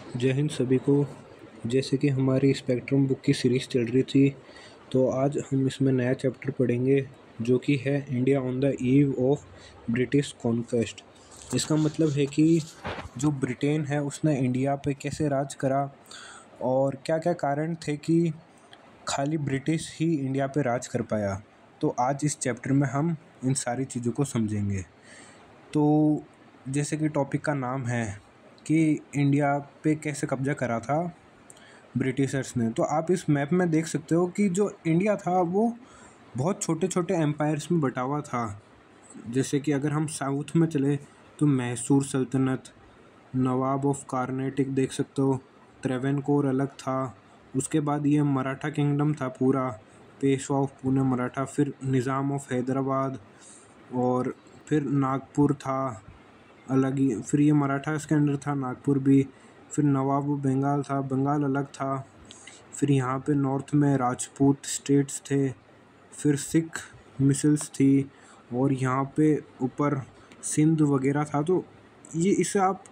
जय हिंद सभी को। जैसे कि हमारी स्पेक्ट्रम बुक की सीरीज़ चल रही थी, तो आज हम इसमें नया चैप्टर पढ़ेंगे जो कि है India on the eve of British conquest. इसका मतलब है कि जो ब्रिटेन है उसने इंडिया पे कैसे राज करा और क्या क्या कारण थे कि खाली ब्रिटिश ही इंडिया पे राज कर पाया। तो आज इस चैप्टर में हम इन सारी चीज़ों को समझेंगे। तो जैसे कि टॉपिक का नाम है कि इंडिया पे कैसे कब्जा करा था ब्रिटिशर्स ने, तो आप इस मैप में देख सकते हो कि जो इंडिया था वो बहुत छोटे छोटे एम्पायर्स में बटा हुआ था। जैसे कि अगर हम साउथ में चले तो मैसूर सल्तनत, नवाब ऑफ कार्नेटिक देख सकते हो, त्रैवनकोर अलग था। उसके बाद ये मराठा किंगडम था पूरा, पेशवा ऑफ पुणे मराठा, फिर निज़ाम ऑफ हैदराबाद, और फिर नागपुर था अलग ही, फिर ये मराठा इसके अंडर था नागपुर भी। फिर नवाब ऑफ बंगाल था, बंगाल अलग था। फिर यहाँ पे नॉर्थ में राजपूत स्टेट्स थे, फिर सिख मिसल्स थी, और यहाँ पे ऊपर सिंध वगैरह था। तो ये इसे आप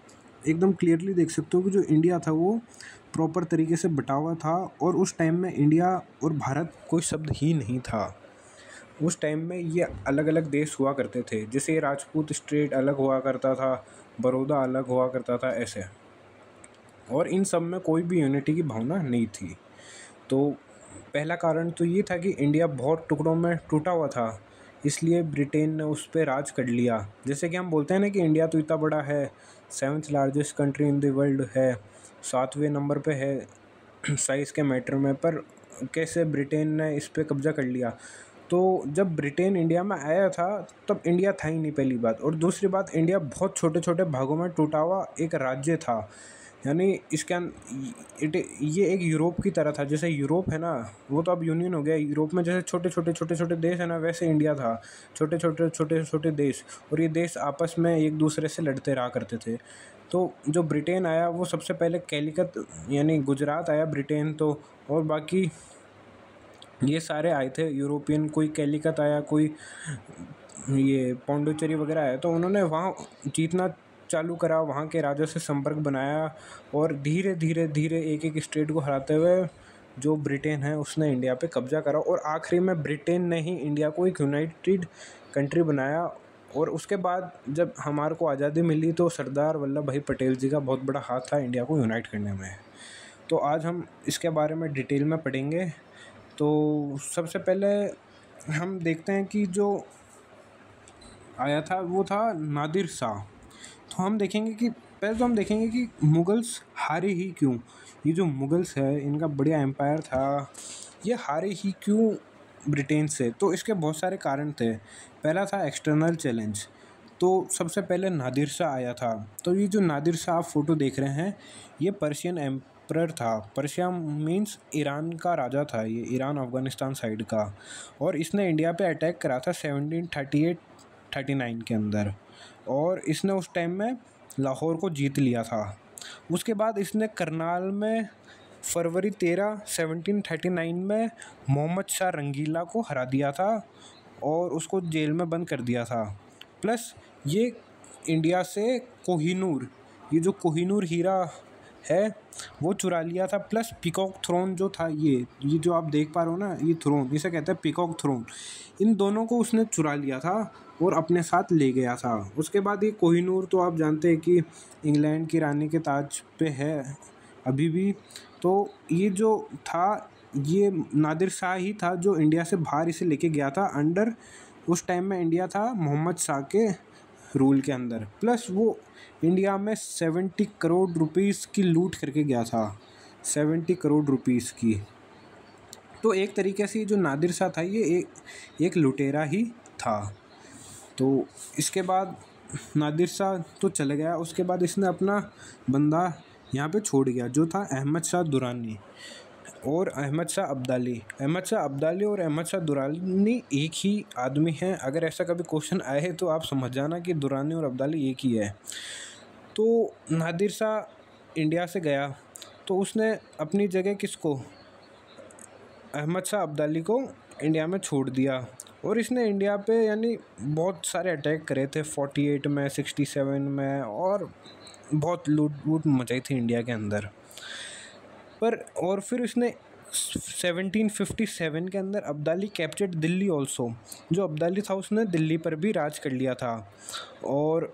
एकदम क्लियरली देख सकते हो कि जो इंडिया था वो प्रॉपर तरीके से बटा हुआ था। और उस टाइम में इंडिया और भारत कोई शब्द ही नहीं था। उस टाइम में ये अलग अलग देश हुआ करते थे, जैसे राजपूत स्टेट अलग हुआ करता था, बड़ौदा अलग हुआ करता था, ऐसे। और इन सब में कोई भी यूनिटी की भावना नहीं थी। तो पहला कारण तो ये था कि इंडिया बहुत टुकड़ों में टूटा हुआ था, इसलिए ब्रिटेन ने उस पर राज कर लिया। जैसे कि हम बोलते हैं ना कि इंडिया तो इतना बड़ा है, seventh largest country in the world है, 7वें नंबर पे है साइज़ के मैटर में, पर कैसे ब्रिटेन ने इस पे कब्ज़ा कर लिया। तो जब ब्रिटेन इंडिया में आया था तब इंडिया था ही नहीं, पहली बात। और दूसरी बात, इंडिया बहुत छोटे छोटे भागों में टूटा हुआ एक राज्य था। यानी ये एक यूरोप की तरह था। जैसे यूरोप है ना, वो तो अब यूनियन हो गया। यूरोप में जैसे छोटे छोटे देश है ना, वैसे इंडिया था, छोटे छोटे देश। और ये देश आपस में एक दूसरे से लड़ते रहा करते थे। तो जो ब्रिटेन आया वो सबसे पहले कैलिकट यानी गुजरात आया ब्रिटेन, तो और बाकी ये सारे आए थे यूरोपियन। कोई कैलिकट आया, कोई ये पौंडीचेरी वगैरह आया, तो उन्होंने वहाँ जीतना चालू करा, वहाँ के राजा से संपर्क बनाया, और धीरे धीरे धीरे एक एक स्टेट को हराते हुए जो ब्रिटेन है उसने इंडिया पे कब्जा करा। और आखिरी में ब्रिटेन ने ही इंडिया को एक यूनाइटेड कंट्री बनाया। और उसके बाद जब हमारे को आज़ादी मिली तो सरदार वल्लभ भाई पटेल जी का बहुत बड़ा हाथ था इंडिया को यूनाइट करने में। तो आज हम इसके बारे में डिटेल में पढ़ेंगे। तो सबसे पहले हम देखते हैं कि जो आया था वो था नादिर शाह। तो हम देखेंगे कि पहले तो हम देखेंगे कि मुगल्स हारे ही क्यों। ये जो मुगल्स है इनका बढ़िया एम्पायर था, ये हारे ही क्यों ब्रिटेन से। तो इसके बहुत सारे कारण थे। पहला था एक्सटर्नल चैलेंज। तो सबसे पहले नादिर शाह आया था। तो ये जो नादिर शाह आप फोटो देख रहे हैं, ये पर्शियन एम्परर था। पर्शिया मीन्स ईरान का राजा था, ये ईरान अफ़गानिस्तान साइड का। और इसने इंडिया पे अटैक करा था 1738-39 के अंदर, और इसने उस टाइम में लाहौर को जीत लिया था। उसके बाद इसने करनाल में फरवरी 13 1739 में मोहम्मद शाह रंगीला को हरा दिया था और उसको जेल में बंद कर दिया था। प्लस ये इंडिया से कोहिनूर, ये जो कोहिनूर हीरा है वो चुरा लिया था। प्लस पीकॉक थ्रोन जो था, ये जो आप देख पा रहे हो ना, ये थ्रोन इसे कहते हैं पीकॉक थ्रोन। इन दोनों को उसने चुरा लिया था और अपने साथ ले गया था। उसके बाद ये कोहिनूर तो आप जानते हैं कि इंग्लैंड की रानी के ताज पे है अभी भी। तो ये जो था, ये नादिर शाह ही था जो इंडिया से बाहर इसे लेके गया था। अंडर उस टाइम में इंडिया था मोहम्मद शाह के रूल के अंदर। प्लस वो इंडिया में 70 करोड़ रुपीस की लूट करके गया था, 70 करोड़ रुपीस की। तो एक तरीके से जो नादिर शाह था ये एक लुटेरा ही था। तो इसके बाद नादिर शाह तो चले गया। उसके बाद इसने अपना बंदा यहाँ पे छोड़ गया जो था अहमद शाह दुरानी और अहमद शाह अब्दाली। अहमद शाह अब्दाली और अहमद शाह दुरानी एक ही आदमी हैं। अगर ऐसा कभी क्वेश्चन आए तो आप समझ जाना कि दुरानी और अब्दाली एक ही है। तो नादिर शाह इंडिया से गया तो उसने अपनी जगह किसको, अहमद शाह अब्दाली को इंडिया में छोड़ दिया। और इसने इंडिया पे यानी बहुत सारे अटैक करे थे, 48 में, 67 में, और बहुत लूट वूट मचाई थी इंडिया के अंदर। पर और फिर उसने 1757 के अंदर अब्दाली कैप्चर्ड दिल्ली ऑल्सो। जो अब्दाली था उसने दिल्ली पर भी राज कर लिया था, और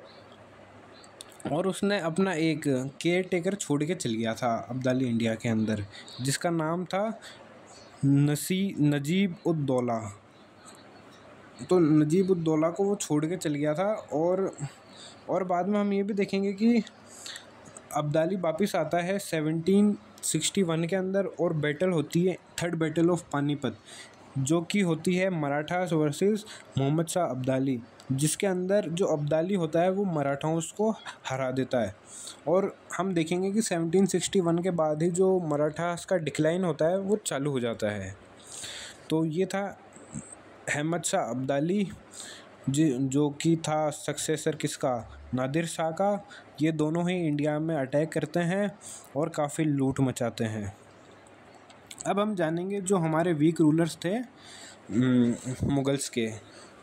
उसने अपना एक केयर टेकर छोड़ के चल गया था अब्दाली इंडिया के अंदर, जिसका नाम था नजीब उद दौला। तो नजीब उद दौला को वो छोड़ के चल गया था। और बाद में हम ये भी देखेंगे कि अब्दाली वापस आता है 1761 के अंदर, और बैटल होती है थर्ड बैटल ऑफ पानीपत, जो कि होती है मराठास वर्सेस मोहम्मद शाह अब्दाली, जिसके अंदर जो अब्दाली होता है वो मराठाओं को हरा देता है। और हम देखेंगे कि 1761 के बाद ही जो मराठास का डिक्लाइन होता है वो चालू हो जाता है। तो ये था अहमद शाह अब्दाली, जो कि था सक्सेसर किसका, नादिर शाह का। ये दोनों ही इंडिया में अटैक करते हैं और काफ़ी लूट मचाते हैं। अब हम जानेंगे जो हमारे वीक रूलर्स थे मुगल्स के।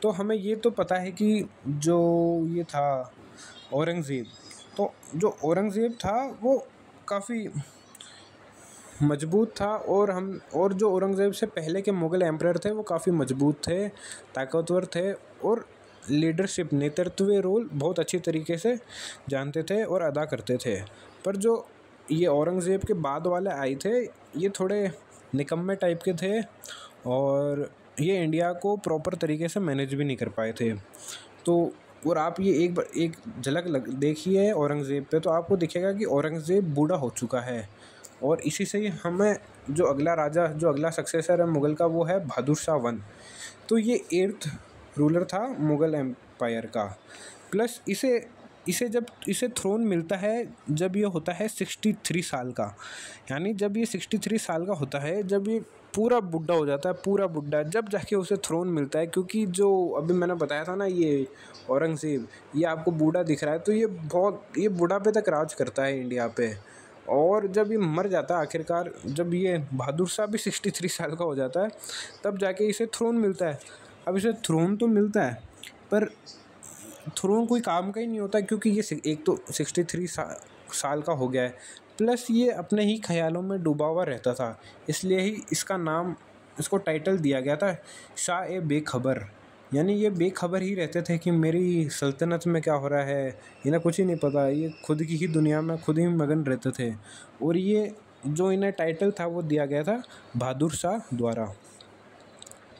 तो हमें ये तो पता है कि जो ये था औरंगज़ेब, तो जो औरंगज़ेब था वो काफ़ी मजबूत था, और जो औरंगज़ेब से पहले के मुग़ल एम्परर थे वो काफ़ी मजबूत थे, ताकतवर थे, और लीडरशिप नेतृत्व रोल बहुत अच्छी तरीके से जानते थे और अदा करते थे। पर जो ये औरंगज़ेब के बाद वाले आए थे ये थोड़े निकम्मे टाइप के थे, और ये इंडिया को प्रॉपर तरीके से मैनेज भी नहीं कर पाए थे। तो और आप ये एक झलक देखिए औरंगज़ेब पे, तो आपको दिखेगा कि औरंगज़ेब बूढ़ा हो चुका है। और इसी से ही हमें जो अगला राजा, जो अगला सक्सेसर है मुग़ल का, वो है बहादुर शाह 1। तो ये 8th रूलर था मुग़ल एम्पायर का। प्लस इसे जब इसे थ्रोन मिलता है जब ये होता है 63 साल का, यानी जब ये 63 साल का होता है, जब ये पूरा बुढ़ा हो जाता है, पूरा बुढ़ा, जब जाके उसे थ्रोन मिलता है। क्योंकि जो अभी मैंने बताया था ना, ये औरंगज़ेब, ये आपको बूढ़ा दिख रहा है, तो ये बुढ़ापे तक राज करता है इंडिया पे। और जब ये मर जाता है आखिरकार, जब ये बहादुर शाह भी 63 साल का हो जाता है, तब जाके इसे थ्रोन मिलता है। अब इसे थ्रोन तो मिलता है, पर थ्रोन कोई काम का ही नहीं होता, क्योंकि ये एक तो 63 साल का हो गया है, प्लस ये अपने ही ख्यालों में डूबा हुआ रहता था। इसलिए ही इसको टाइटल दिया गया था शाह ए बेखबर, यानी ये बेखबर ही रहते थे कि मेरी सल्तनत में क्या हो रहा है, इन्हें कुछ ही नहीं पता, ये खुद की ही दुनिया में खुद ही मगन रहते थे। और ये जो इन्हें टाइटल था वो दिया गया था बहादुर शाह द्वारा।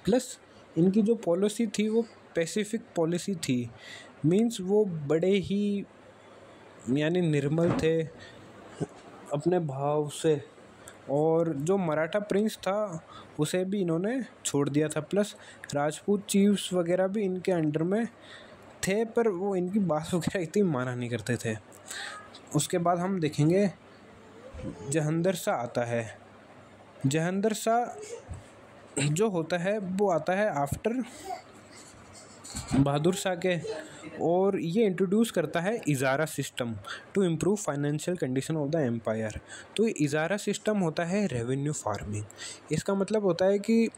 प्लस इनकी जो पॉलिसी थी वो पैसिफिक पॉलिसी थी, मींस वो बड़े ही यानी निर्मल थे अपने भाव से। और जो मराठा प्रिंस था उसे भी इन्होंने छोड़ दिया था। प्लस राजपूत चीफ्स वगैरह भी इनके अंडर में थे, पर वो इनकी बात वगैरह इतनी माना नहीं करते थे। उसके बाद हम देखेंगे जहांगीर शाह आता है। जहांगीर शाह जो होता है वो आता है आफ्टर बहादुर शाह के, और ये इंट्रोड्यूस करता है इजारा system to improve financial condition of the empire. तो इजारा सिस्टम होता है रेवेन्यू फार्मिंग। इसका मतलब होता है कि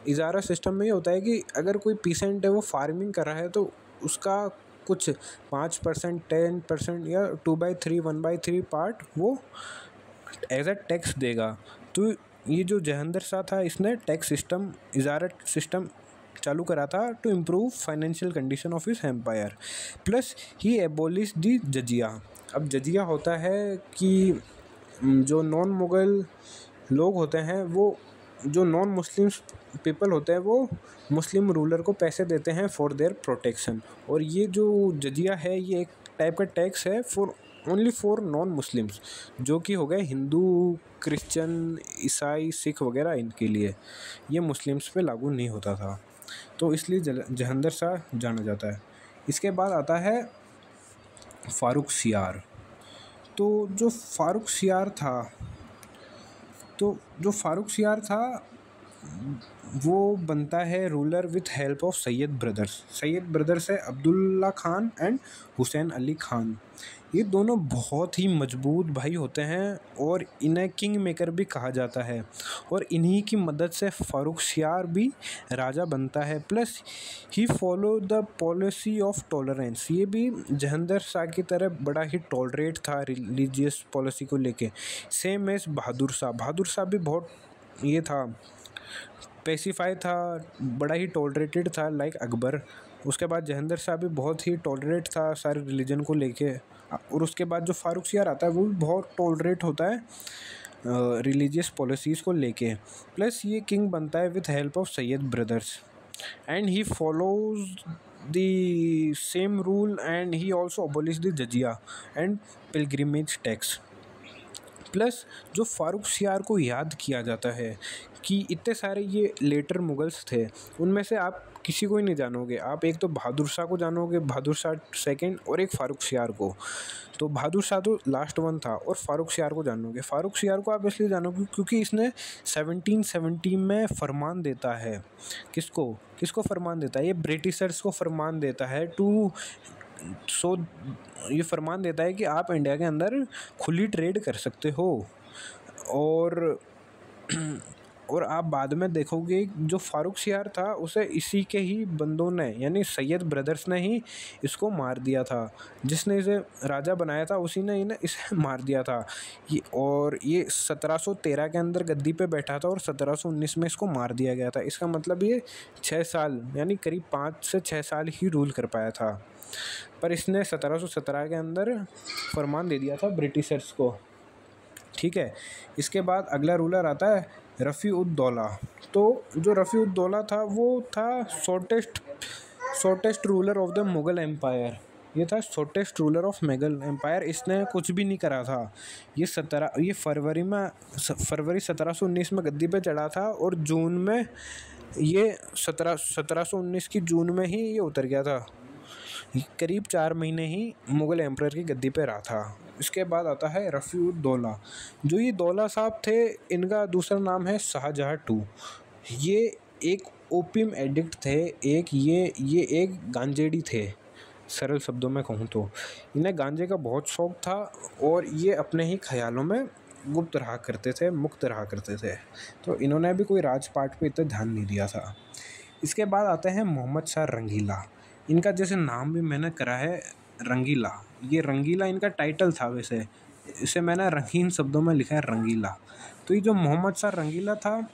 इजारा सिस्टम में ये होता है कि अगर कोई पीसेंट है वो फार्मिंग कर रहा है, तो उसका कुछ 5%, 10% या 2/3, 1/3 पार्ट वो एज अ टैक्स देगा। तो ये जो जहांगीर शाह था इसने टैक्स सिस्टम, इजारा सिस्टम चालू करा था to improve financial condition of his empire. Plus he abolish the जजिया। अब जजिया होता है कि जो नॉन मुग़ल लोग होते हैं, वो जो नॉन मुस्लिम पीपल होते हैं, वो मुस्लिम रूलर को पैसे देते हैं फॉर देयर प्रोटेक्शन। और ये जो जजिया है ये एक टाइप का टैक्स है ओनली फॉर नॉन मुस्लिम्स, जो कि हो गए हिंदू, क्रिश्चियन, ईसाई, सिख वगैरह, इनके लिए। ये मुस्लिम्स पे लागू नहीं होता था, तो इसलिए जहांगीर शाह जाना जाता है। इसके बाद आता है फ़ारुख सियार। तो जो फ़ारुख सियार था वो बनता है ruler with help of Sayyid brothers. Syed brothers है अब्दुल्ला खान एंड हुसैन अली खान। ये दोनों बहुत ही मजबूत भाई होते हैं और इन्हें किंग मेकर भी कहा जाता है, और इन्हीं की मदद से फारुखसियार भी राजा बनता है। Plus he follow the policy of tolerance. ये भी जहांगीर शाह की तरह बड़ा ही टॉलरेट था रिलीजियस पॉलिसी को लेके, सेम एज बहादुर शाह। बहादुर शाह भी बहुत ये था, पेसिफाई था, बड़ा ही टॉलरेटेड था लाइक अकबर। उसके बाद जहांगीर शाह भी बहुत ही टॉलरेट था सारे रिलीजन को लेके, और उसके बाद जो फारुखसियार आता है वो भी बहुत टॉलरेट होता है रिलीजियस पॉलिसीज़ को लेके। प्लस ये किंग बनता है with help of Sayyid brothers and he follows the same rule and he also abolish the जजिया एंड पिलग्रिमेज टैक्स। प्लस जो फारुखसियार को याद किया जाता है कि इतने सारे ये लेटर मुगल्स थे, उनमें से आप किसी को ही नहीं जानोगे। आप एक तो बहादुर शाह को जानोगे, बहादुर शाह सेकंड, और एक फारुखसियार को। तो बहादुर शाह तो लास्ट वन था, और फारुखसियार को जानोगे। फारुखसियार को आप इसलिए जानोगे क्योंकि इसने 1770 में फरमान देता है। किसको किसको फरमान देता है? ये ब्रिटिशर्स को फरमान देता है ये फरमान देता है कि आप इंडिया के अंदर खुली ट्रेड कर सकते हो। और आप बाद में देखोगे जो फारुखसियार था उसे इसी के ही बंदों ने, यानी सैयद ब्रदर्स ने ही इसको मार दिया था। जिसने इसे राजा बनाया था उसी ने इन्हें इसे मार दिया था। ये 1713 के अंदर गद्दी पे बैठा था और 1719 में इसको मार दिया गया था। इसका मतलब ये 6 साल यानी करीब 5 से 6 साल ही रूल कर पाया था, पर इसने 1717 के अंदर फरमान दे दिया था ब्रिटिशर्स को। ठीक है, इसके बाद अगला रूलर आता है रफ़ी-उद-दौला। तो जो रफ़ी-उद-दौला था वो था shortest ruler of the Mughal empire. ये था shortest ruler of Mughal empire. इसने कुछ भी नहीं करा था। ये फरवरी 1719 में गद्दी पे चढ़ा था, और जून में ये 1719 की जून में ही ये उतर गया था। करीब 4 महीने ही मुग़ल एम्परर की गद्दी पे रहा था। इसके बाद आता है रफ़ी-उद-दौला। जो ये दौला साहब थे, इनका दूसरा नाम है शाहजहाँ टू। ये एक ओपियम एडिक्ट थे, ये एक गांजेड़ी थे। सरल शब्दों में कहूँ तो इन्हें गांजे का बहुत शौक़ था, और ये अपने ही ख्यालों में गुप्त रहा करते थे, मुक्त रहा करते थे। तो इन्होंने भी कोई राजपाट पे इतना ध्यान नहीं दिया था। इसके बाद आते हैं मोहम्मद शाह रंगीला। इनका जैसे नाम भी मैंने करा है रंगीला, ये रंगीला इनका टाइटल था। वैसे इसे मैंने रंगीन शब्दों में लिखा है रंगीला। तो ये जो मोहम्मद शाह रंगीला था,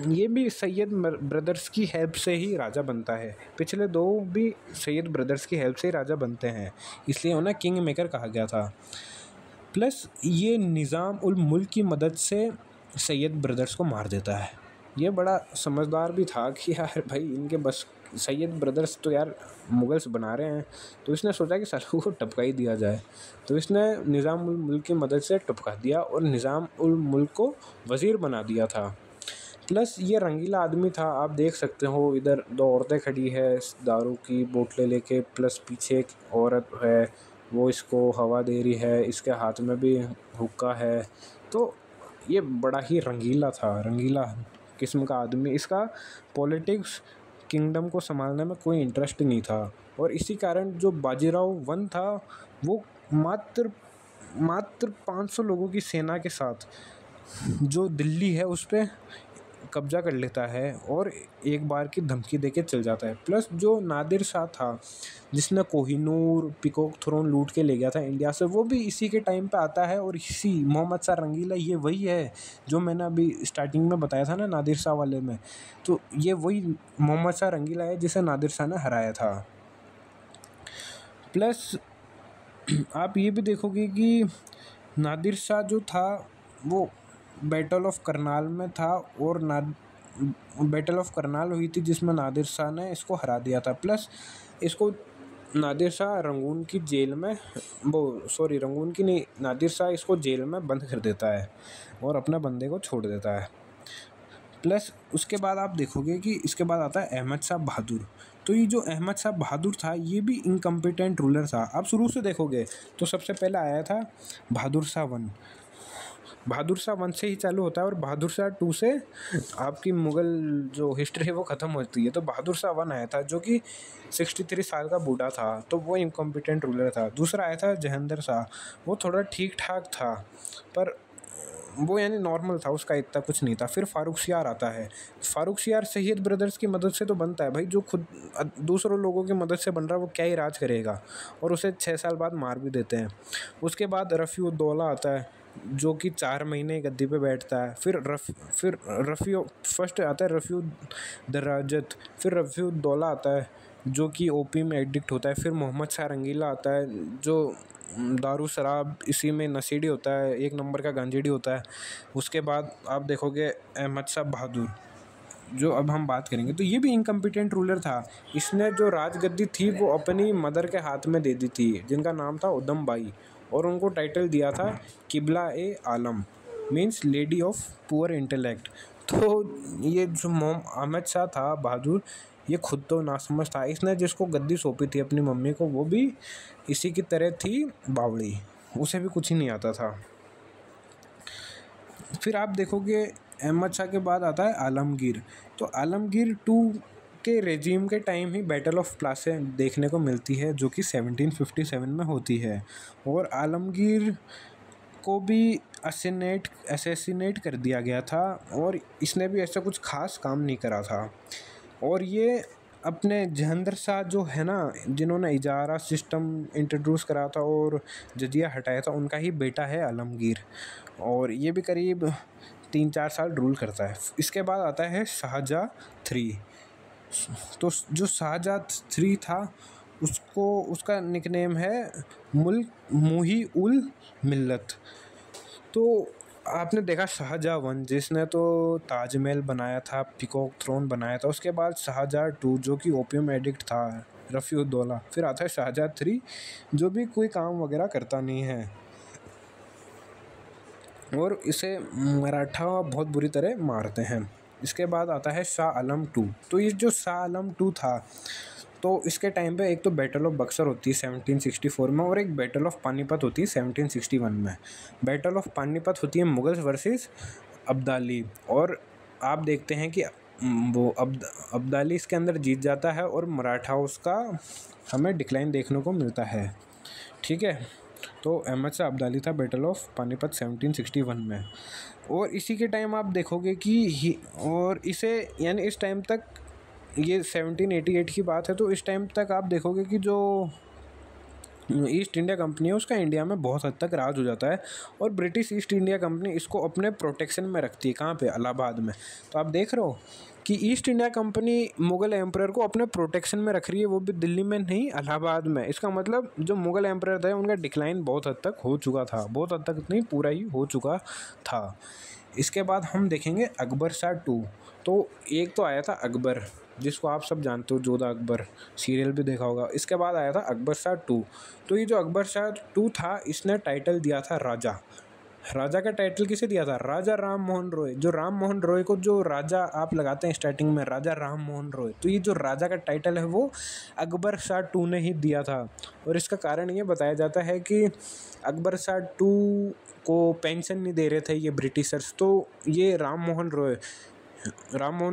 ये भी सैयद ब्रदर्स की हेल्प से ही राजा बनता है। पिछले दो भी सैयद ब्रदर्स की हेल्प से ही राजा बनते हैं, इसलिए उन्हें किंग मेकर कहा गया था। प्लस ये निज़ाम उल मुल्क की मदद से सैयद ब्रदर्स को मार देता है। ये बड़ा समझदार भी था कि यार भाई इनके बस, सैयद ब्रदर्स तो यार मुगल्स बना रहे हैं, तो इसने सोचा कि सालों को टपका ही दिया जाए। तो इसने निज़ाम उल मुल्क की मदद से टपका दिया और निज़ाम उल मुल्क को वज़ीर बना दिया था। प्लस ये रंगीला आदमी था, आप देख सकते हो इधर 2 औरतें खड़ी है दारू की बोतलें लेके, प्लस पीछे एक औरत है वो इसको हवा दे रही है, इसके हाथ में भी हुक्का है। तो ये बड़ा ही रंगीला था, रंगीला किस्म का आदमी। इसका पॉलिटिक्स किंगडम को संभालने में कोई इंटरेस्ट नहीं था, और इसी कारण जो बाजीराव वन था वो मात्र 500 लोगों की सेना के साथ जो दिल्ली है उस पर कब्जा कर लेता है और एक बार की धमकी देके चल जाता है। प्लस जो नादिर शाह था जिसने कोहिनूर पीकॉक थ्रोन लूट के ले गया था इंडिया से, वो भी इसी के टाइम पे आता है। और इसी मोहम्मद शाह रंगीला ये वही है जो मैंने अभी स्टार्टिंग में बताया था ना नादिर शाह वाले में, तो ये वही मोहम्मद शाह रंगीला है जिसे नादिर शाह ने हराया था। प्लस आप ये भी देखोगे कि नादिर शाह जो था वो बैटल ऑफ करनाल में था, और बैटल ऑफ करनाल हुई थी जिसमें नादिर शाह ने इसको हरा दिया था। प्लस इसको नादिर शाह रंगून की जेल में रंगून की नहीं, नादिर शाह इसको जेल में बंद कर देता है और अपने बंदे को छोड़ देता है। प्लस उसके बाद आप देखोगे कि इसके बाद आता है अहमद शाह बहादुर। तो ये जो अहमद शाह बहादुर था ये भी इनकम्पिटेंट रूलर था। आप शुरू से देखोगे तो सबसे पहले आया था बहादुर शाह 1, बहादुर शाह 1 से ही चालू होता है और बहादुर शाह 2 से आपकी मुग़ल जो हिस्ट्री है वो ख़त्म होती है। तो बहादुर शाह 1 आया था जो कि 63 साल का बूढ़ा था, तो वो इनकॉम्पिटेंट रूलर था। दूसरा आया था जहांगीर शाह, वो थोड़ा ठीक-ठाक था, पर वो यानी नॉर्मल था, उसका इतना कुछ नहीं था। फिर फारुखसियार आता है। फारुखसियार सैयद ब्रदर्स की मदद से तो बनता है भाई, जो खुद दूसरों लोगों की मदद से बन रहा है वो क्या ही राज करेगा, और उसे 6 साल बाद मार भी देते हैं। उसके बाद रफ़ी-उद-दौला आता है जो कि 4 महीने गद्दी पे बैठता है। फिर रफ़ी फर्स्ट आता है रफ़ी-उद-दराजत, फिर रफ़ी-उद-दौला आता है जो कि ओपीएम में एडिक्ट होता है। फिर मोहम्मद शाह रंगीला आता है जो दारू शराब इसी में नशेड़ी होता है, एक नंबर का गांजेड़ी होता है। उसके बाद आप देखोगे अहमद शाह बहादुर, जो अब हम बात करेंगे, तो ये भी इनकम्पिटेंट रूलर था। इसने जो राजगद्दी थी वो अपनी मदर के हाथ में दे दी थी, जिनका नाम था उदम बाई, और उनको टाइटल दिया था किबला ए आलम, means lady of poor intellect. तो ये जो अहमद शाह था बहादुर, ये खुद तो नासमझ था। इसने जिसको गद्दी सौंपी थी अपनी मम्मी को, वो भी इसी की तरह थी बावड़ी, उसे भी कुछ ही नहीं आता था। फिर आप देखोगे अहमद शाह के बाद आता है आलमगीर। तो आलमगीर 2 के रेजिम के time he battle of Plassey देखने को मिलती है जो कि 1757 में होती है, और आलमगीर को भी असैसिनेट कर दिया गया था, और इसने भी ऐसा कुछ खास काम नहीं करा था। और ये अपने जहांगीर शाह जो है ना, जिन्होंने इजारा सिस्टम इंट्रोड्यूस करा था और जजिया हटाया था, उनका ही बेटा है आलमगीर, और ये भी करीब 3-4 साल रूल करता है। इसके बाद आता है शाहजहाँ 3। तो जो शाहजहाँ 3 था उसको, उसका निकनेम है मुही उल मिल्लत। तो आपने देखा शाहजहाँ 1 जिसने तो ताजमहल बनाया था, पीकॉक थ्रोन बनाया था। उसके बाद शाहजहाँ 2 जो कि ओपियम एडिक्ट था, रफ़ी-उद-दौला। फिर आता है शाहजहाँ 3 जो भी कोई काम वगैरह करता नहीं है, और इसे मराठा बहुत बुरी तरह मारते हैं। इसके बाद आता है शाह आलम 2। तो ये जो शाह आलम 2 था, तो इसके टाइम पे एक तो बैटल ऑफ बक्सर होती है 1764 में, और एक बैटल ऑफ पानीपत होती है 1761 में। बैटल ऑफ पानीपत होती है मुगल्स वर्सेस अब्दाली, और आप देखते हैं कि वो अब्दाली इसके अंदर जीत जाता है और मराठा उसका हमें डिक्लाइन देखने को मिलता है। ठीक है, तो अहमद शाह अब्दाली था बैटल ऑफ पानीपत 1761 में। और इसी के टाइम आप देखोगे कि और इसे यानी इस टाइम तक, ये 1788 की बात है, तो इस टाइम तक आप देखोगे कि जो ईस्ट इंडिया कंपनी है उसका इंडिया में बहुत हद तक राज हो जाता है, और ब्रिटिश ईस्ट इंडिया कंपनी इसको अपने प्रोटेक्शन में रखती है। कहाँ पे? इलाहाबाद में। तो आप देख रहे हो कि east India company Mughal emperor को अपने प्रोटेक्शन में रख रही है, वो भी दिल्ली में नहीं, इलाहाबाद में। इसका मतलब जो मुग़ल एम्परर थे उनका डिक्लाइन बहुत हद तक हो चुका था, बहुत हद तक नहीं, पूरा ही हो चुका था। इसके बाद हम देखेंगे अकबर शाह 2। तो एक तो आया था अकबर, जिसको आप सब जानते हो, जोधा अकबर सीरियल भी देखा होगा। इसके बाद आया था अकबर शाह 2। तो ये जो अकबर शाह 2 था, इसने टाइटल दिया था राजा। राजा का टाइटल किसे दिया था? राजा राम मोहन रॉय। जो राम मोहन रॉय को जो राजा आप लगाते हैं स्टार्टिंग में, राजा राम मोहन रॉय, तो ये जो राजा का टाइटल है वो अकबर शाह 2 ने ही दिया था। और इसका कारण ये बताया जाता है कि अकबर शाह 2 को पेंशन नहीं दे रहे थे ये ब्रिटिशर्स, तो ये राम मोहन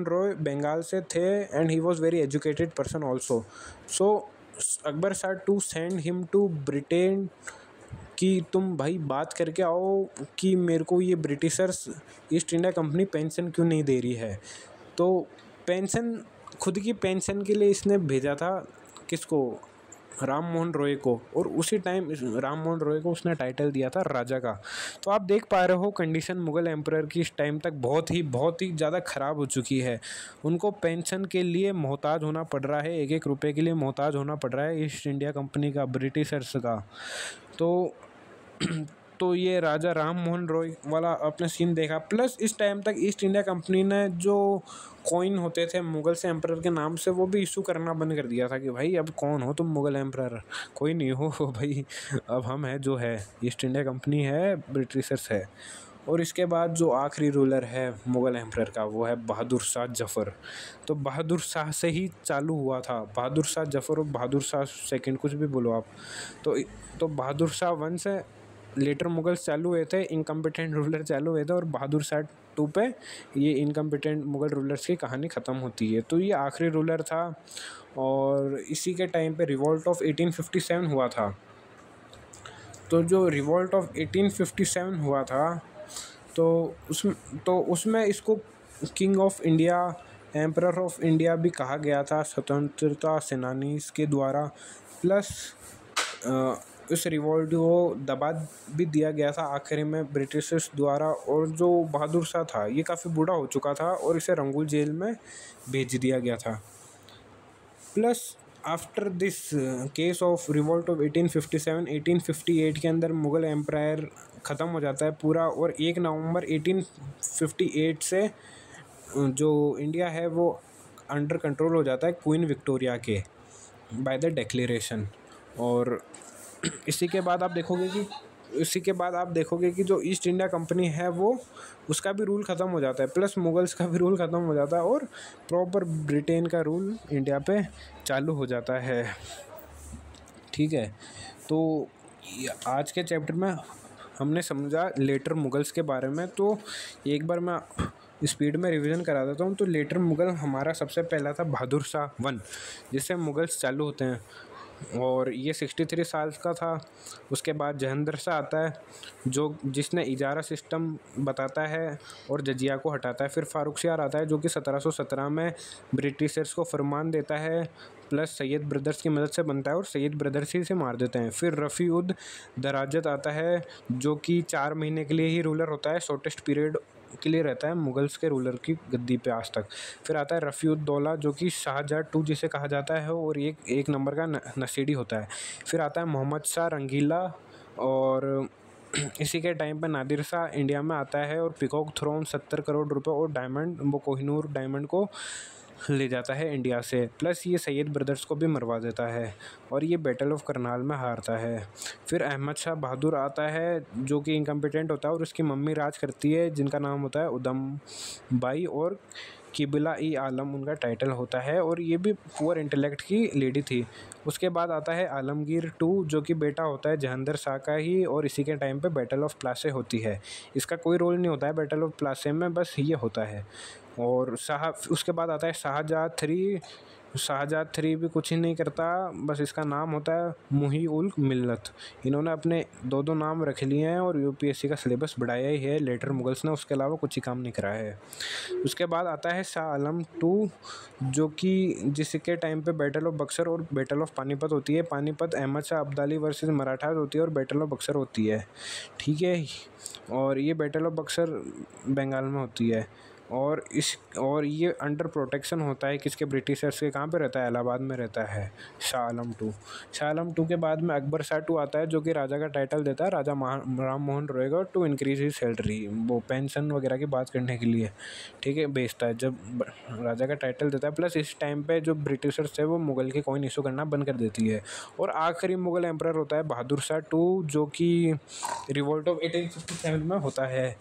रॉय बंगाल से थे, and he was very educated person also. So Akbar Shah 2 send him to Britain कि तुम भाई बात करके आओ कि मेरे को ये Britishers east India company pension क्यों नहीं दे रही है। तो पेंशन, खुद की पेंशन के लिए इसने भेजा था किसको? राम मोहन रॉय को, और उसी टाइम राम मोहन रॉय को उसने टाइटल दिया था राजा का। तो आप देख पा रहे हो कंडीशन मुग़ल एम्परर की इस टाइम तक बहुत ही ज़्यादा ख़राब हो चुकी है। उनको पेंशन के लिए मोहताज होना पड़ रहा है, 1-1 रुपये के लिए मोहताज होना पड़ रहा है ईस्ट इंडिया कंपनी का, ब्रिटिशर्स का। तो ये राजा राम मोहन रॉय वाला आपने सीन देखा। प्लस इस टाइम तक ईस्ट इंडिया कंपनी ने जो कॉइन होते थे मुग़ल से एम्परर के नाम से, वो भी इशू करना बंद कर दिया था कि भाई अब कौन हो तुम मुग़ल एम्परर, कोई नहीं हो भाई, अब हम है जो है, ईस्ट इंडिया कंपनी है, ब्रिटिशर्स है। और इसके बाद जो आखिरी रूलर है मुग़ल एम्परर का, वो है बहादुर शाह जफ़र। तो बहादुर शाह से ही चालू हुआ था, बहादुर शाह जफ़र और बहादुर शाह सेकंड, कुछ भी बोलो आप। तो बहादुर शाह 1 से लेटर मुगल्स चालू हुए थे, इनकम्पिटेंट रूलर चालू हुए थे, और बहादुर शाह 2 पे ये इनकम्पिटेंट मुग़ल रूलर्स की कहानी ख़त्म होती है। तो ये आखिरी रूलर था, और इसी के टाइम पे रिवॉल्ट ऑफ 1857 हुआ था। तो जो रिवॉल्ट ऑफ 1857 हुआ था, तो उसमें इसको king of India, emperor of India भी कहा गया था, स्वतंत्रता सेनानी के द्वारा। प्लस इस रिवॉल्ट को दबा भी दिया गया था आखिरी में ब्रिटिशर्स द्वारा। और जो बहादुर शाह था ये काफ़ी बूढ़ा हो चुका था, और इसे रंगूल जेल में भेज दिया गया था। Plus after this case of revolt of 1857, 1858 के अंदर मुग़ल एम्पायर ख़त्म हो जाता है पूरा, और 1 नवंबर 1858 से जो इंडिया है वो अंडर कंट्रोल हो जाता है क्वीन विक्टोरिया के बाय द डिक्लेरेशन। और इसी के बाद आप देखोगे कि जो ईस्ट इंडिया कंपनी है वो उसका भी रूल ख़त्म हो जाता है, प्लस मुगल्स का भी रूल ख़त्म हो जाता है, और प्रॉपर ब्रिटेन का रूल इंडिया पे चालू हो जाता है। ठीक है, तो आज के चैप्टर में हमने समझा लेटर मुगल्स के बारे में। तो एक बार मैं स्पीड में रिवीजन करा देता हूँ। तो लेटर मुग़ल हमारा सबसे पहला था बहादुर शाह 1, जिससे मुगल्स चालू होते हैं, और ये 63 साल का था। उसके बाद जहांगीर शाह आता है, जिसने इजारा सिस्टम बताता है और जजिया को हटाता है। फिर फारुखसियार आता है, जो कि 1717 में ब्रिटिशर्स को फरमान देता है, प्लस सैयद ब्रदर्स की मदद से बनता है, और सैयद ब्रदर्स ही से मार देते हैं। फिर रफ़ी उद दराजत आता है, जो कि 4 महीने के लिए ही रूलर होता है, शॉर्टेस्ट पीरियड के लिए रहता है मुगल्स के रूलर की गद्दी पे आज तक। फिर आता है रफ़ी-उद-दौला, जो कि शाहजहाँ 2 जिसे कहा जाता है, और एक नंबर का नशीदी होता है। फिर आता है मोहम्मद शाह रंगीला, और इसी के टाइम पे नादिर शाह इंडिया में आता है, और पीकॉक थ्रोन 70 करोड़ रुपए और डायमंड, वो कोहिनूर डायमंड को ले जाता है इंडिया से। प्लस ये सैयद ब्रदर्स को भी मरवा देता है, और ये बैटल ऑफ करनाल में हारता है। फिर अहमद शाह बहादुर आता है, जो कि इनकम्पिटेंट होता है, और उसकी मम्मी राज करती है, जिनका नाम होता है उदम बाई, और किबला-ई-आलम उनका टाइटल होता है, और ये भी पुअर इंटेलेक्ट की लेडी थी। उसके बाद आता है आलमगीर 2, जो कि बेटा होता है जहांगीर शाह का ही, और इसी के टाइम पे बैटल ऑफ प्लासी होती है। इसका कोई रोल नहीं होता है बैटल ऑफ प्लासी में, बस ये होता है। और उसके बाद आता है शाहजहाँ 3। शाहजहाँ 3 भी कुछ ही नहीं करता, बस इसका नाम होता है मुही उल मिल्लत। इन्होंने अपने 2-2 नाम रख लिए हैं, और यूपीएससी का सिलेबस बढ़ाया ही है लेटर मुगल्स ने, उसके अलावा कुछ ही काम नहीं करा है। उसके बाद आता है शाह आलम 2, जो कि जिसके टाइम पे बैटल ऑफ बक्सर और बैटल ऑफ पानीपत होती है। पानीपत अहमद शाह अब्दाली वर्सेस मराठास होती है, और बैटल ऑफ बक्सर होती है। ठीक है, और ये बैटल ऑफ बक्सर बंगाल में होती है, और ये अंडर प्रोटेक्शन होता है किसके, ब्रिटिशर्स के। कहाँ पे रहता है? इलाहाबाद में रहता है शाह आलम 2। शाह आलम 2 के बाद में अकबर शाह 2 आता है, जो कि राजा का टाइटल देता है राजा राम मोहन रॉय को, टू इंक्रीज हिज सैलरी, वो पेंशन वगैरह की बात करने के लिए। ठीक है, बेचता है जब राजा का टाइटल देता है। प्लस इस टाइम पे जो ब्रिटिशर्स है वो मुगल के कॉइन इशू करना बंद कर देती है। और आखिरी मुगल एम्परर होता है बहादुर शाह 2, जो कि रिवॉल्ट ऑफ 1857 में होता है।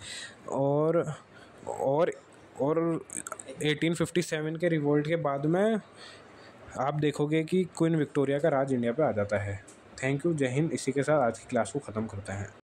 और 1857 के रिवोल्ट के बाद में आप देखोगे कि क्वीन विक्टोरिया का राज इंडिया पे आ जाता है। थैंक यू, जय हिंद। इसी के साथ आज की क्लास को ख़त्म करते हैं।